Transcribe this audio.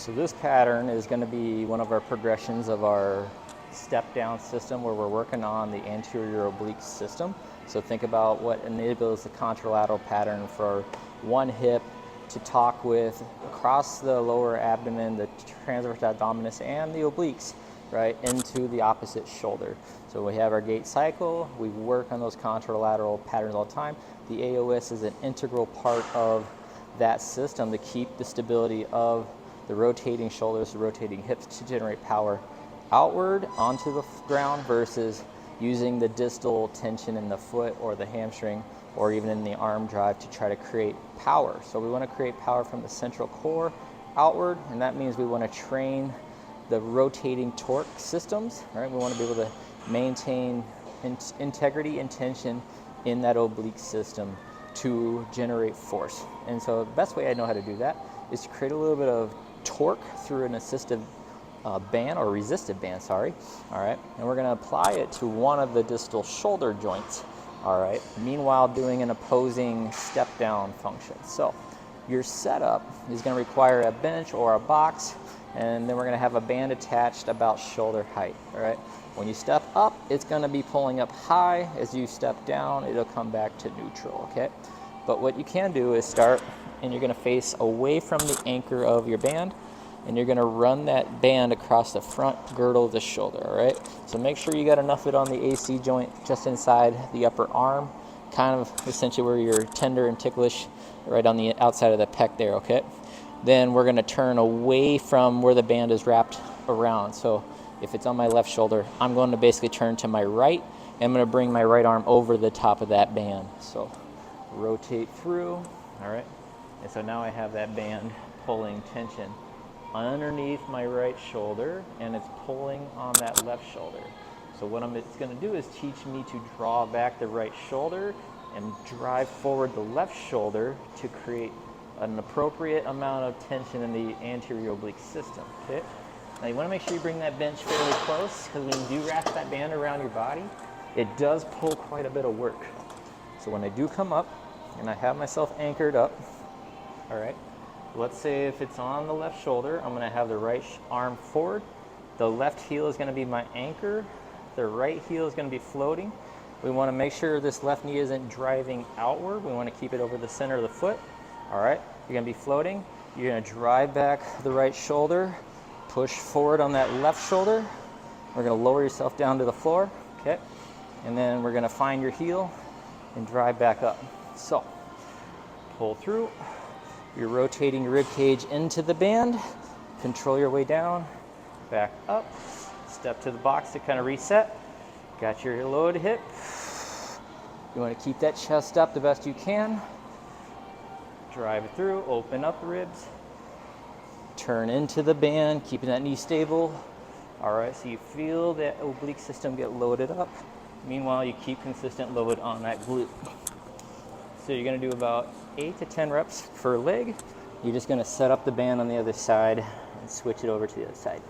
So this pattern is going to be one of our progressions of our step down system where we're working on the anterior oblique system. So think about what enables the contralateral pattern for one hip to talk with across the lower abdomen, the transverse abdominis, and the obliques, right, into the opposite shoulder. So we have our gait cycle, we work on those contralateral patterns all the time. The AOS is an integral part of that system to keep the stability of the rotating shoulders, the rotating hips to generate power outward onto the ground versus using the distal tension in the foot or the hamstring or even in the arm drive to try to create power. So we want to create power from the central core outward, and that means we want to train the rotating torque systems, right? We want to be able to maintain integrity and tension in that oblique system to generate force. And so the best way I know how to do that is to create a little bit of torque through an assistive band, or resistive band, sorry. All right, and we're going to apply it to one of the distal shoulder joints. All right, meanwhile doing an opposing step down function. So your setup is going to require a bench or a box, and then we're going to have a band attached about shoulder height. All right, when you step up, it's going to be pulling up high. As you step down, it'll come back to neutral. Okay, but what you can do is start, and you're going to face away from the anchor of your band, and you're going to run that band across the front girdle of the shoulder. All right, so make sure you got enough of it on the AC joint just inside the upper arm, kind of essentially where you're tender and ticklish, right on the outside of the pec there. Okay, then we're going to turn away from where the band is wrapped around. So if it's on my left shoulder, I'm going to basically turn to my right, and I'm going to bring my right arm over the top of that band. So rotate through. All right, and so now I have that band pulling tension underneath my right shoulder, and it's pulling on that left shoulder. So what it's going to do is teach me to draw back the right shoulder and drive forward the left shoulder to create an appropriate amount of tension in the anterior oblique system. Okay, now you want to make sure you bring that bench fairly close, because when you do wrap that band around your body, it does pull quite a bit of work. So when I do come up and I have myself anchored up, all right, let's say if it's on the left shoulder, I'm going to have the right arm forward. The left heel is going to be my anchor. The right heel is going to be floating. We want to make sure this left knee isn't driving outward. We want to keep it over the center of the foot. All right, you're going to be floating. You're going to drive back the right shoulder, push forward on that left shoulder. We're going to lower yourself down to the floor. Okay, and then we're going to find your heel and drive back up. So pull through. You're rotating your rib cage into the band, control your way down, back up, step to the box to kind of reset. Got your lowered hip. You want to keep that chest up the best you can. Drive it through, open up the ribs, turn into the band, keeping that knee stable. All right, so you feel that oblique system get loaded up. Meanwhile, you keep consistent load on that glute. So you're going to do about 8 to 10 reps per leg. You're just going to set up the band on the other side and switch it over to the other side.